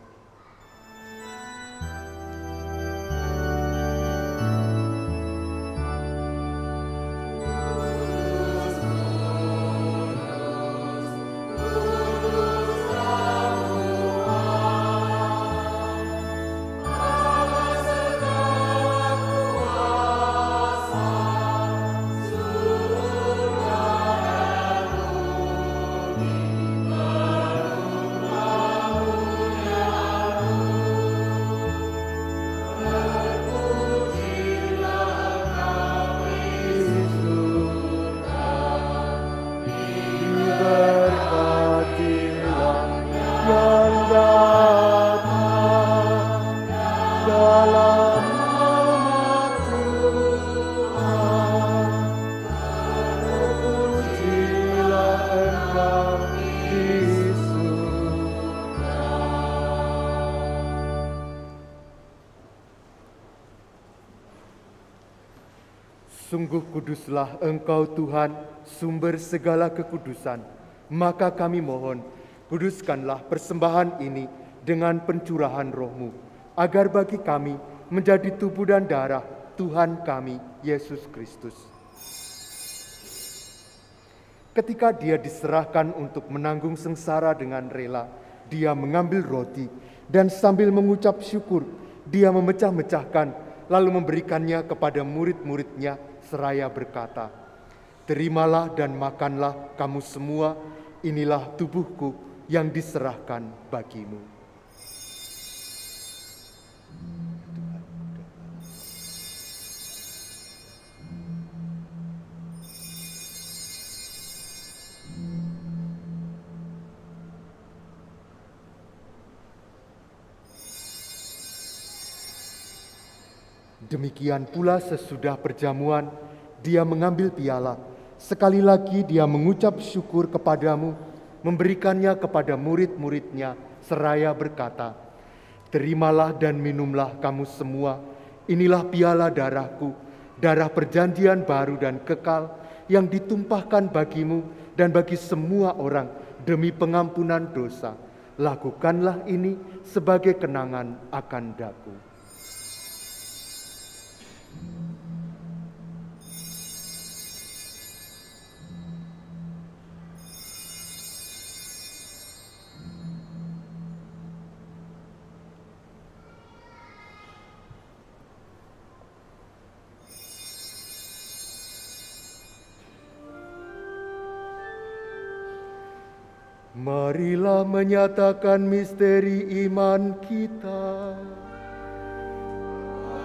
Sungguh kuduslah Engkau Tuhan, sumber segala kekudusan. Maka kami mohon, kuduskanlah persembahan ini dengan pencurahan Roh-Mu, agar bagi kami menjadi tubuh dan darah Tuhan kami, Yesus Kristus. Ketika Dia diserahkan untuk menanggung sengsara dengan rela, Dia mengambil roti dan sambil mengucap syukur, Dia memecah-mecahkan, lalu memberikannya kepada murid-murid-Nya seraya berkata, "Terimalah dan makanlah kamu semua, inilah tubuhku yang diserahkan bagimu." Demikian pula sesudah perjamuan, Dia mengambil piala. Sekali lagi Dia mengucap syukur kepadamu, memberikannya kepada murid-murid-Nya, seraya berkata, "Terimalah dan minumlah kamu semua, inilah piala darahku, darah perjanjian baru dan kekal, yang ditumpahkan bagimu dan bagi semua orang demi pengampunan dosa. Lakukanlah ini sebagai kenangan akan daku." Marilah menyatakan misteri iman kita.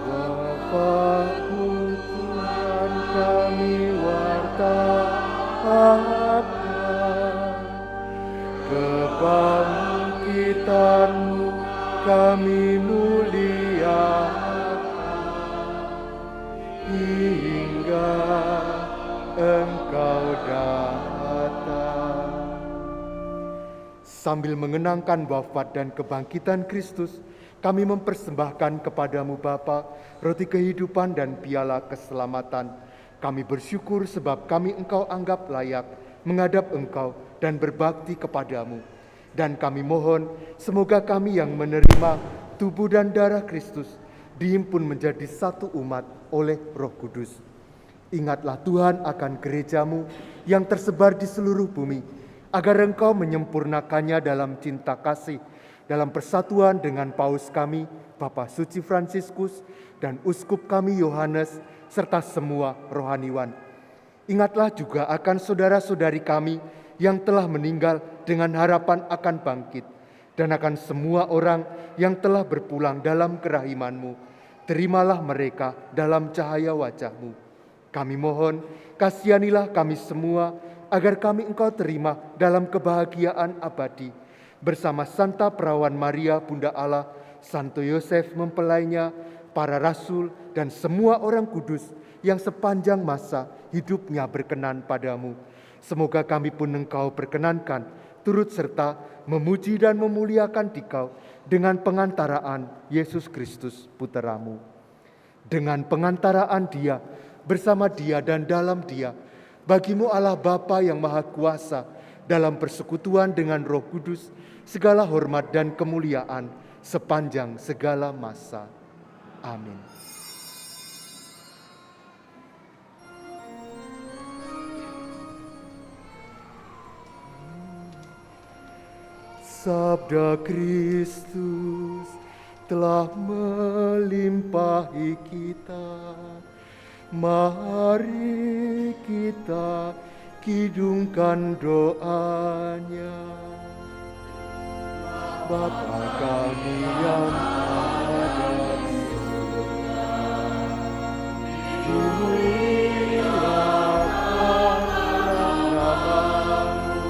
Bapa-Mu Tuhan kami wartakan, kebangkitan-Mu kami muliakan, hingga Engkau datang. Sambil mengenangkan wafat dan kebangkitan Kristus, kami mempersembahkan kepadamu Bapa, roti kehidupan dan piala keselamatan. Kami bersyukur sebab kami Engkau anggap layak menghadap Engkau dan berbakti kepadamu. Dan kami mohon, semoga kami yang menerima tubuh dan darah Kristus dihimpun menjadi satu umat oleh Roh Kudus. Ingatlah Tuhan akan gerejamu yang tersebar di seluruh bumi, agar Engkau menyempurnakannya dalam cinta kasih, dalam persatuan dengan Paus kami, Bapak Suci Fransiskus, dan Uskup kami Yohanes, serta semua rohaniwan. Ingatlah juga akan saudara-saudari kami yang telah meninggal dengan harapan akan bangkit, dan akan semua orang yang telah berpulang dalam kerahiman-Mu. Terimalah mereka dalam cahaya wajah-Mu. Kami mohon, kasihanilah kami semua, agar kami Engkau terima dalam kebahagiaan abadi. Bersama Santa Perawan Maria, Bunda Allah, Santo Yosef mempelainya, para rasul, dan semua orang kudus yang sepanjang masa hidupnya berkenan padamu. Semoga kami pun Engkau perkenankan, turut serta memuji dan memuliakan Dikau dengan pengantaraan Yesus Kristus Putra-Mu. Dengan pengantaraan Dia, bersama Dia dan dalam Dia, bagimu Allah Bapa yang Maha Kuasa, dalam persekutuan dengan Roh Kudus, segala hormat dan kemuliaan sepanjang segala masa. Amin. Sabda Kristus telah melimpahi kita. Mari kita kidungkan doanya. Bapa kami yang ada di surga, dimuliakanlah nama-Mu.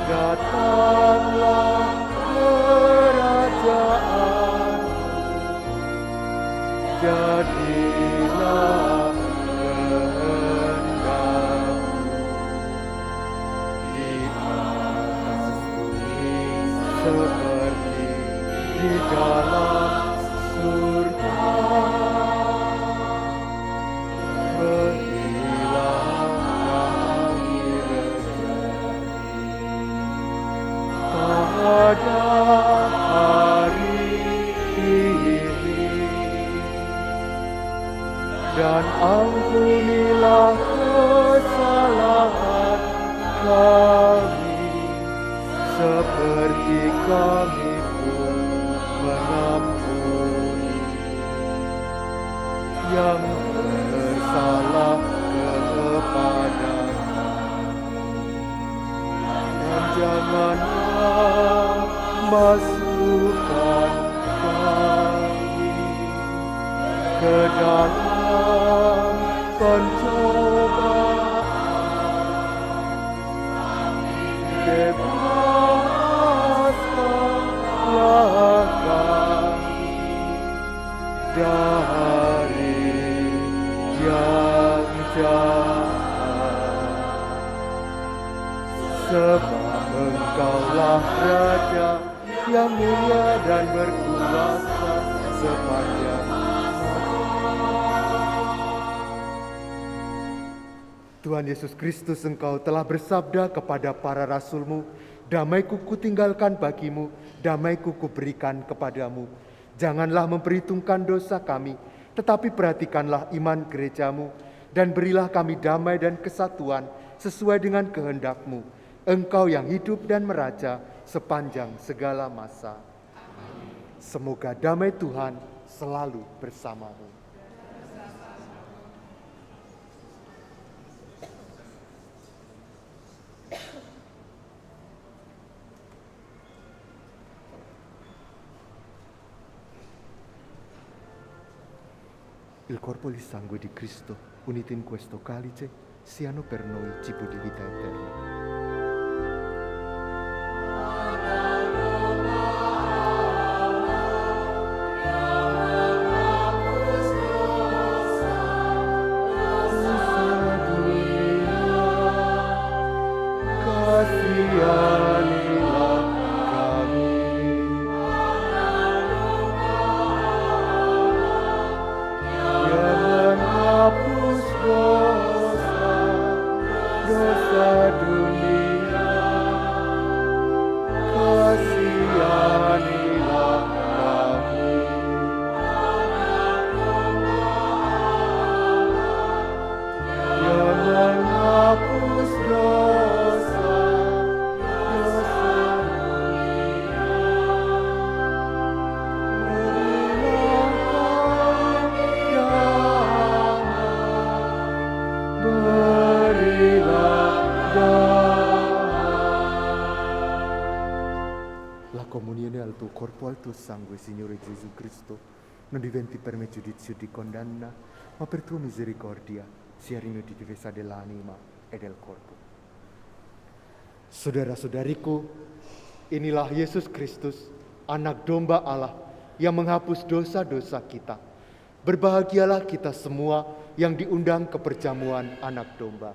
Datanglah kerajaan-Mu, jadilah kehendak-Mu di atas bumi seperti di dalam surga. Berilah kami rezeki pada hari ini, dan ampunilah kesalahan kami, seperti kami pun mengampuni yang bersalah kepada kami. Dan janganlah masukkan kami ke dalam pencobaan, bebaskanlah kami dari yang jahat. Sebab Engkaulah Raja yang mulia dan berkuasa sepanjang masa. Tuhan Yesus Kristus, Engkau telah bersabda kepada para rasul-Mu, damai-Ku kutinggalkan bagimu, damai-Ku kuberikan kepadamu. Janganlah memperhitungkan dosa kami, tetapi perhatikanlah iman gereja-Mu, dan berilah kami damai dan kesatuan sesuai dengan kehendak-Mu. Engkau yang hidup dan meraja sepanjang segala masa. Semoga damai Tuhan selalu bersamamu. Il corpo e il sangue di Cristo, uniti in questo calice, siano per noi cibo di vita eterna. Kasihanilah kami. Yang menghapus dosa dunia. Kasihanilah kami. Yang menghapus dosa dunia. Berilah la comunione al tuo corpo, al tuo sangue, Signore Gesù Cristo, non diventi per me giudizio di condanna, ma per tua misericordia sia rinno di difesa dell'anima e del corpo. Saudara-saudariku, inilah Yesus Kristus, anak domba Allah yang menghapus dosa-dosa kita. Berbahagialah kita semua yang diundang ke perjamuan anak domba.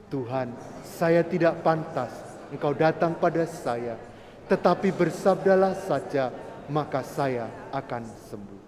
Tuhan, saya tidak pantas Engkau datang pada saya, tetapi bersabdalah saja, maka saya akan sembuh.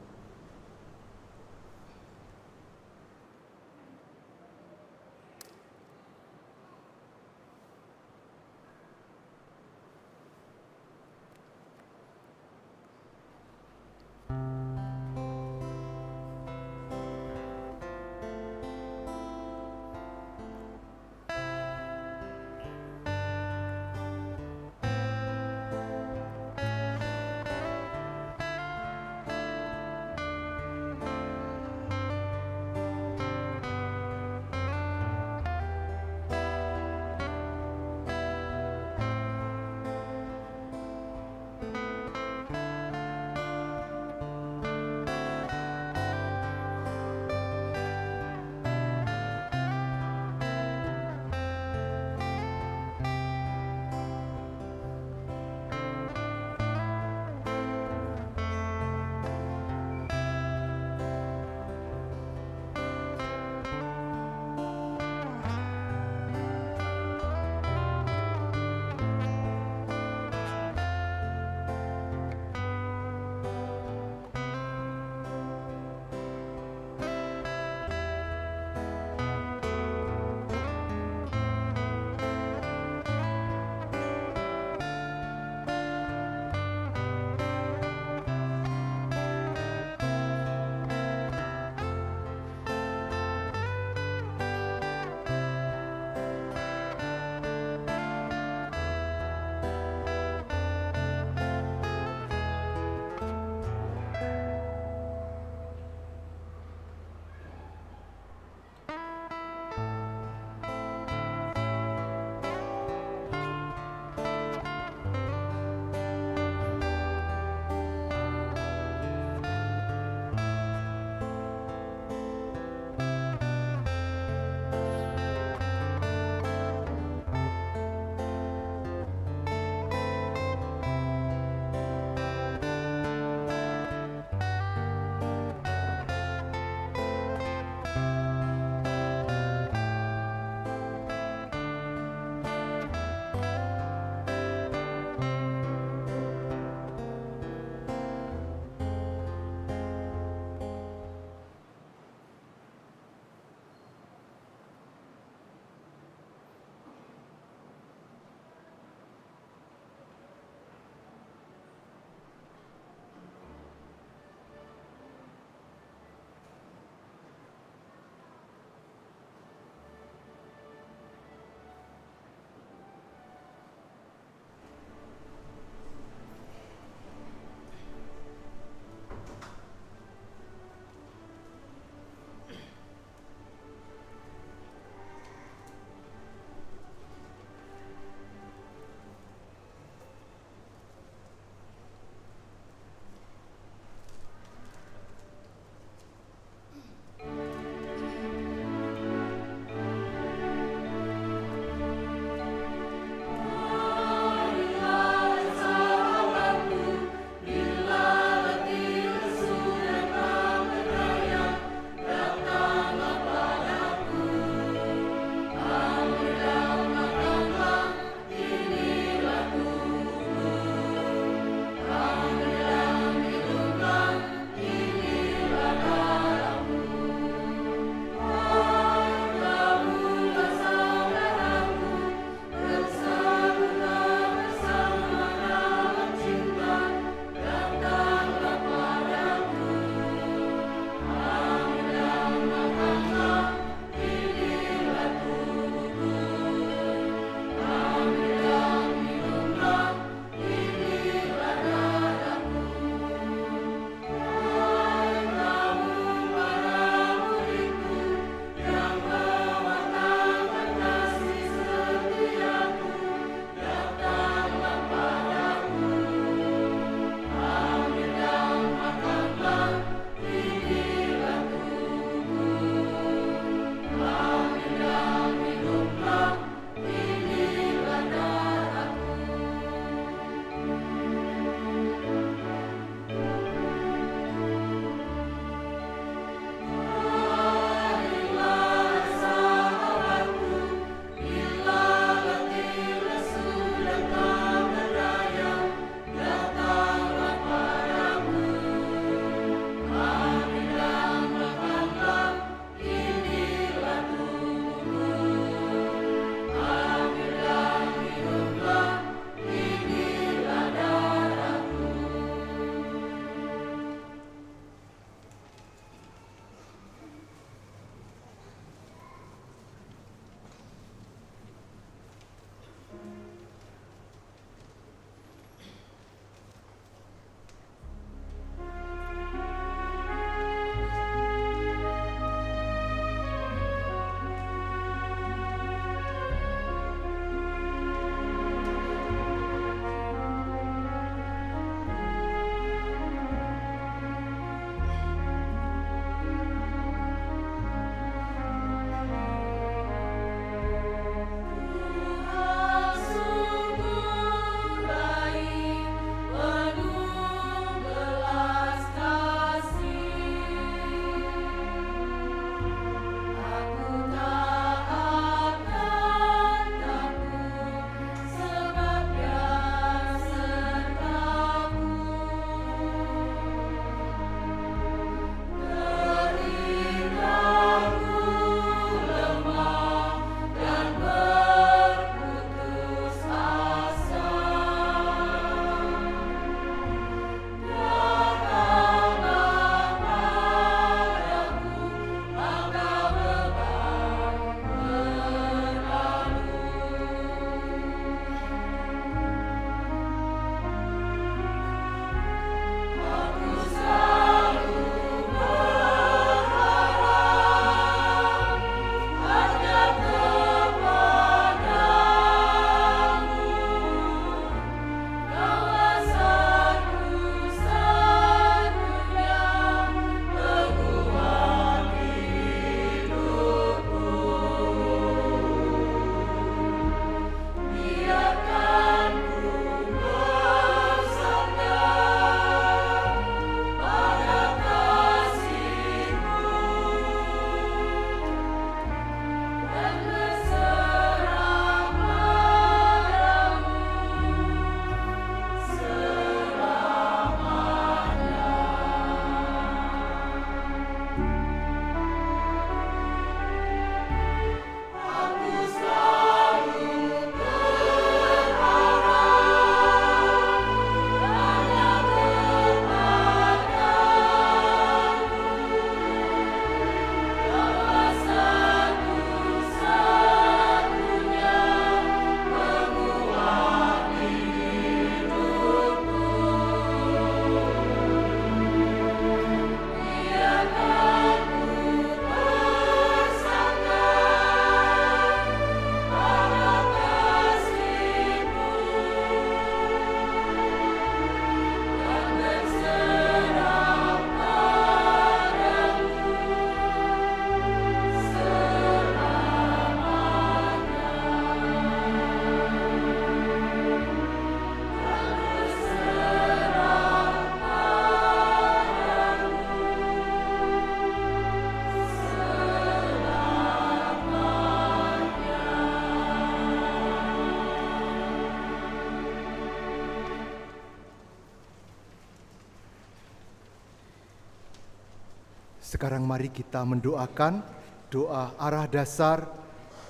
Sekarang mari kita mendoakan doa arah dasar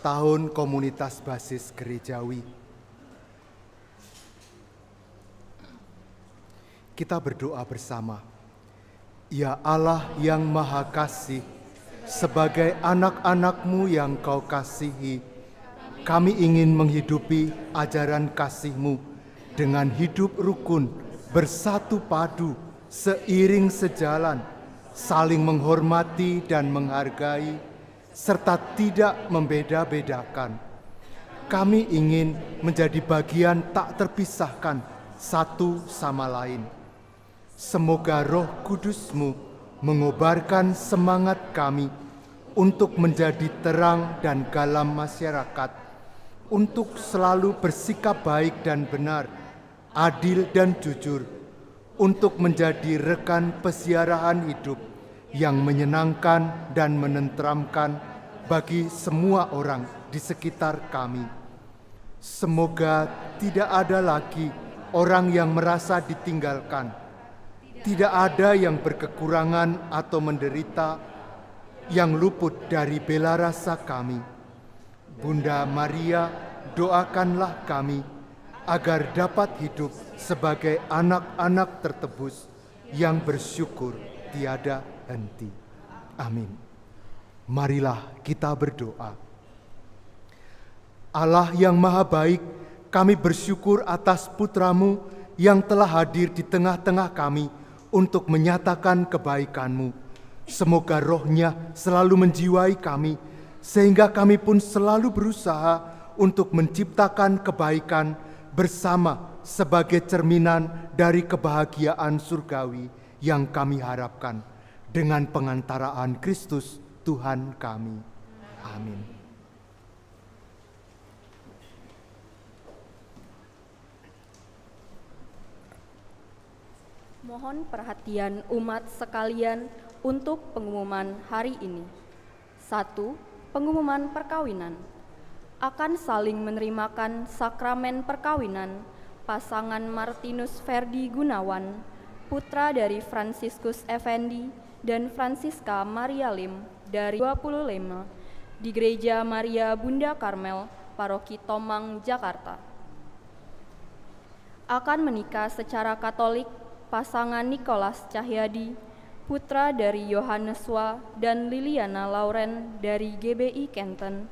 Tahun Komunitas Basis Gerejawi. Kita berdoa bersama. Ya Allah yang Maha Kasih, sebagai anak-anak-Mu yang Kau kasihi, kami ingin menghidupi ajaran kasih-Mu dengan hidup rukun, bersatu padu, seiring sejalan, saling menghormati dan menghargai, serta tidak membeda-bedakan. Kami ingin menjadi bagian tak terpisahkan satu sama lain. Semoga Roh Kudus-Mu mengobarkan semangat kami untuk menjadi terang dan galam masyarakat, untuk selalu bersikap baik dan benar, adil dan jujur, untuk menjadi rekan pesiaraan hidup yang menyenangkan dan menenteramkan bagi semua orang di sekitar kami. Semoga tidak ada lagi orang yang merasa ditinggalkan, tidak ada yang berkekurangan atau menderita yang luput dari bela rasa kami. Bunda Maria, doakanlah kami agar dapat hidup sebagai anak-anak tertebus yang bersyukur tiada henti. Amin. Marilah kita berdoa. Allah yang Maha Baik, kami bersyukur atas Putra-Mu yang telah hadir di tengah-tengah kami untuk menyatakan kebaikan-Mu. Semoga rohnya selalu menjiwai kami, sehingga kami pun selalu berusaha untuk menciptakan kebaikan bersama sebagai cerminan dari kebahagiaan surgawi yang kami harapkan dengan pengantaraan Kristus Tuhan kami. Amin. Mohon perhatian umat sekalian untuk pengumuman hari ini. 1. Pengumuman perkawinan. Akan saling menerimakan sakramen perkawinan pasangan Martinus Ferdi Gunawan, putra dari Fransiskus Effendi dan Francisca Maria Lim dari 25 di Gereja Maria Bunda Karmel, Paroki Tomang, Jakarta. Akan menikah secara Katolik pasangan Nicholas Cahyadi, putra dari Yohanes Wa dan Liliana Lauren dari GBI Kenten,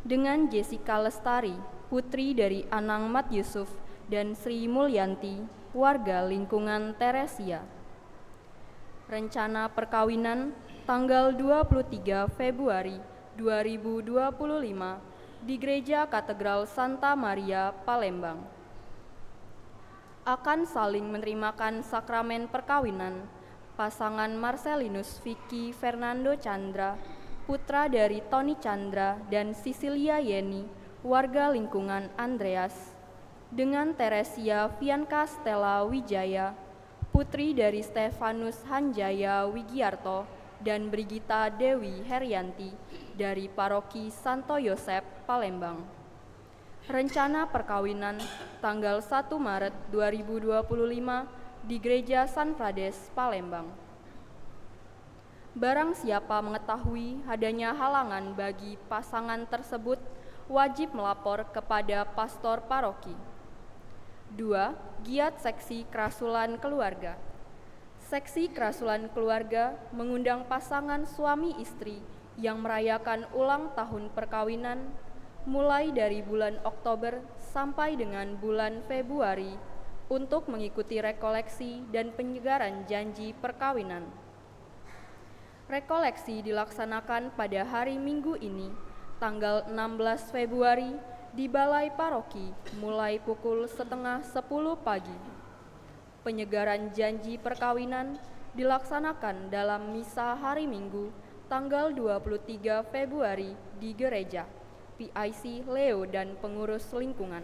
dengan Jessica Lestari, putri dari Anang Mat Yusuf dan Sri Mulyanti, warga lingkungan Teresia. Rencana perkawinan tanggal 23 Februari 2025 di Gereja Katedral Santa Maria, Palembang. Akan saling menerimakan sakramen perkawinan pasangan Marcelinus Vicky Fernando Chandra, putra dari Tony Chandra dan Cecilia Yeni, warga lingkungan Andreas, dengan Teresia Fianca Stella Wijaya, putri dari Stefanus Hanjaya Wigiarto dan Brigita Dewi Herianti dari Paroki Santo Yosep, Palembang. Rencana perkawinan tanggal 1 Maret 2025 di Gereja San Prades, Palembang. Barang siapa mengetahui adanya halangan bagi pasangan tersebut, wajib melapor kepada pastor paroki. 2. Giat Seksi Kerasulan Keluarga. Seksi Kerasulan Keluarga mengundang pasangan suami istri yang merayakan ulang tahun perkawinan mulai dari bulan Oktober sampai dengan bulan Februari untuk mengikuti rekoleksi dan penyegaran janji perkawinan. Rekoleksi dilaksanakan pada hari Minggu ini, tanggal 16 Februari, di Balai Paroki mulai pukul 9:30 pagi. Penyegaran janji perkawinan dilaksanakan dalam misa hari Minggu, tanggal 23 Februari di gereja PIC Leo dan pengurus lingkungan.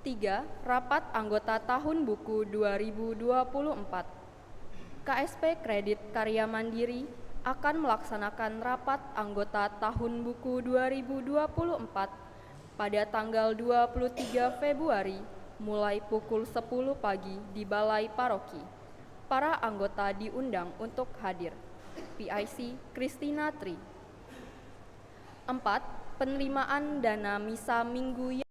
3. Rapat anggota tahun buku 2024. KSP Kredit Karya Mandiri akan melaksanakan rapat anggota tahun buku 2024 pada tanggal 23 Februari mulai pukul 10 pagi di Balai Paroki. Para anggota diundang untuk hadir. PIC Christina Tri. 4. Penerimaan dana misa minggu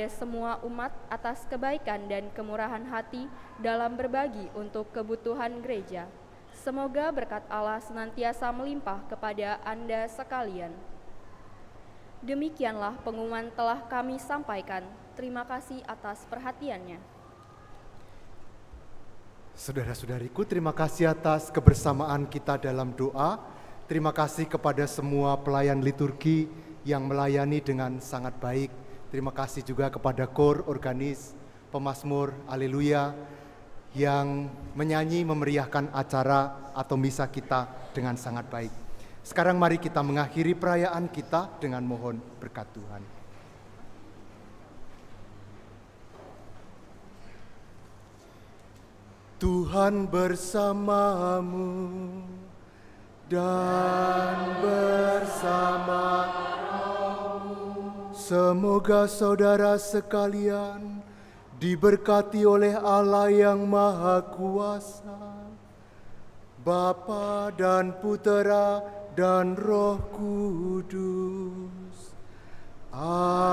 semua umat atas kebaikan dan kemurahan hati dalam berbagi untuk kebutuhan gereja. Semoga berkat Allah senantiasa melimpah kepada Anda sekalian. Demikianlah pengumuman telah kami sampaikan. Terima kasih atas perhatiannya. Saudara-saudariku, terima kasih atas kebersamaan kita dalam doa. Terima kasih kepada semua pelayan liturgi yang melayani dengan sangat baik. Terima kasih juga kepada kor, organis, pemazmur, haleluya, yang menyanyi memeriahkan acara atau misa kita dengan sangat baik. Sekarang mari kita mengakhiri perayaan kita dengan mohon berkat Tuhan. Tuhan bersamamu dan bersama semoga saudara sekalian diberkati oleh Allah yang Maha Kuasa, Bapa dan Putera dan Roh Kudus. Amin.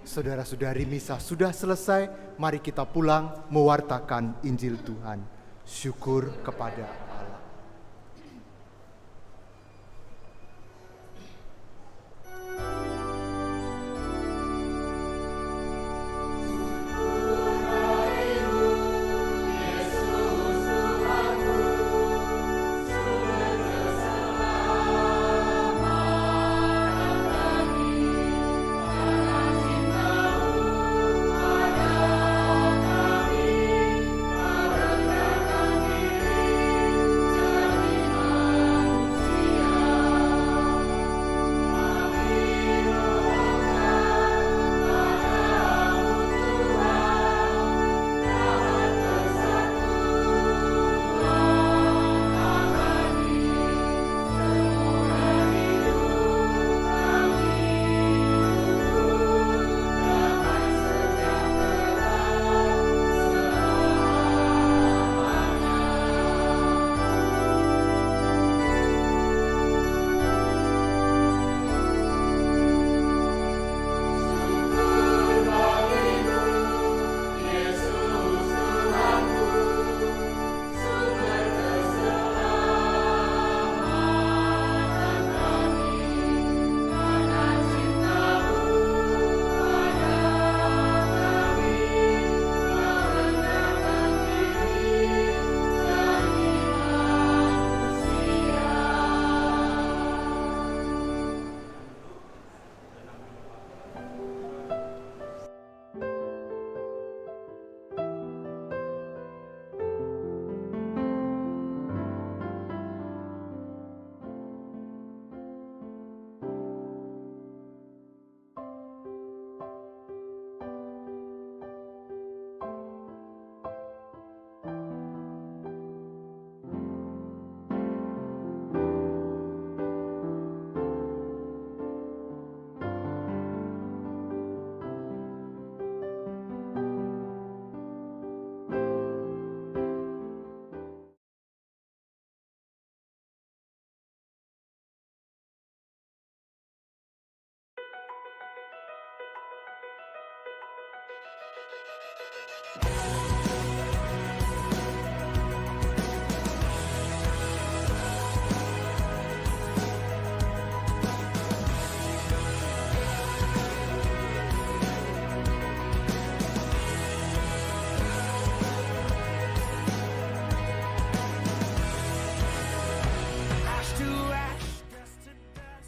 Saudara-saudari, misa sudah selesai. Mari kita pulang mewartakan Injil Tuhan. Syukur kepada Allah.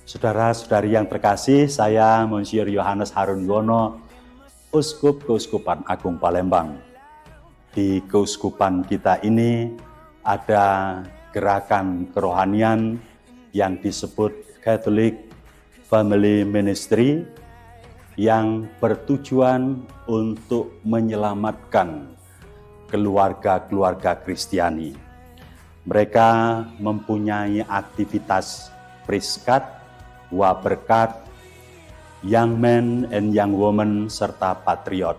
Saudara-saudari yang terkasih, saya Monsinyur Yohanes Harun Yuwono, Uskup Keuskupan Agung Palembang. Di keuskupan kita ini ada gerakan kerohanian yang disebut Catholic Family Ministry yang bertujuan untuk menyelamatkan keluarga-keluarga Kristiani. Mereka mempunyai aktivitas Priskat, Waberkat, Young Men and Young Women, serta Patriot.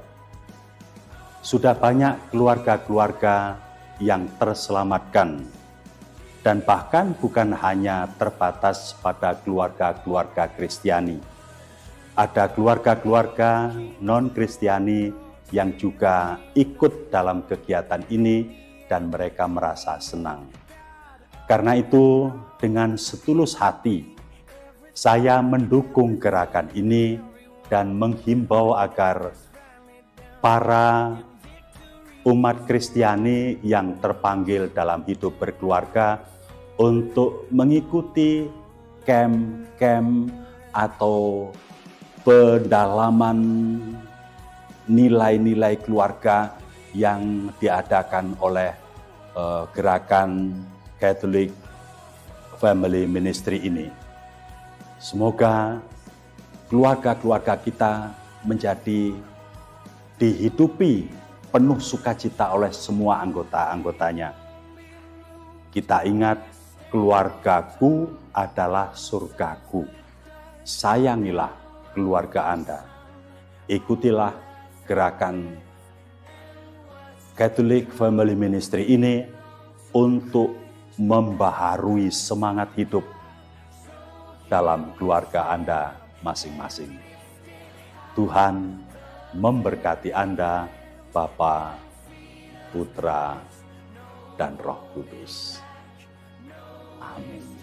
Sudah banyak keluarga-keluarga yang terselamatkan, dan bahkan bukan hanya terbatas pada keluarga-keluarga Kristiani. Ada keluarga-keluarga non-Kristiani yang juga ikut dalam kegiatan ini dan mereka merasa senang. Karena itu, dengan setulus hati, saya mendukung gerakan ini dan menghimbau agar para umat Kristiani yang terpanggil dalam hidup berkeluarga untuk mengikuti camp-camp atau pendalaman nilai-nilai keluarga yang diadakan oleh gerakan Catholic Family Ministry ini. Semoga keluarga-keluarga kita menjadi dihidupi penuh sukacita oleh semua anggota-anggotanya. Kita ingat, keluargaku adalah surgaku. Sayangilah keluarga Anda. Ikutilah gerakan Catholic Family Ministry ini untuk membaharui semangat hidup dalam keluarga Anda masing-masing. Tuhan memberkati Anda, Bapa, Putra, dan Roh Kudus. Amin.